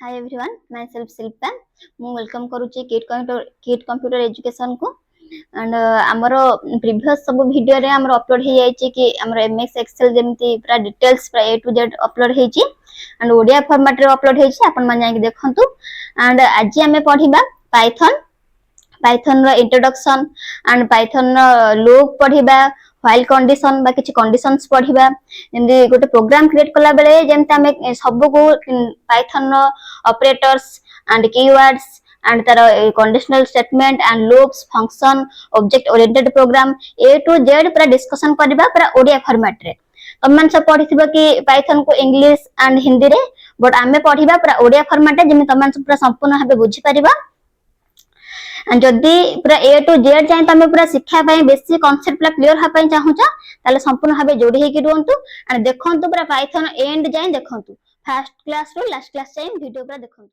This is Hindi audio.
Hi everyone, myself Silpa. ମୁଁ welcome କରୁଛି किट कंप्यूटर एजुकेशन को एंड हमरो प्रीवियस सब वीडियो रे हमरो अपलोड हे जायछि कि हमरो एमएस एक्सेल जेमती पूरा डिटेल्स पूरा ए टू जेड अपलोड हेछि एंड ओडिया फॉर्मेट रे अपलोड हेछि अपन मन जाके देखंतु एंड आज हमें पढिबा पाइथन रो इंट्रोडक्शन एंड पाइथन रो लूप पढिबा while condition बा किछि कंडीशंस पढिबा जेंदी गोटे प्रोग्राम क्रिएट कला बेले जेंता हमें सब को पाइथन रो ऑपरेटर्स एंड कीवर्ड्स एंड तार conditional statement and loops function object oriented program A to Z पूरा डिस्कशन करबा पूरा ओडिया फॉर्मेट रे तमन सब पढिथिबो कि पाइथन को इंग्लिश एंड हिंदी रे बट हमें पढिबा पूरा ओडिया फॉर्मेट रे जेमे तमन सब पूरा संपूर्ण भाबे बुझी परिबा जदि पूरा ए टू जेड जाए तो पूरा शिक्षा बेसिक कॉन्सेप्ट पूरा क्लियर हा चाहूँ ताले संपूर्ण भाबे जोड़ी हेकि रुहंतु एंड देखंतु पूरा पाइथन एंड जाए देखंतु फर्स्ट क्लास रो लास्ट क्लास जाए वीडियो पूरा देखंतु।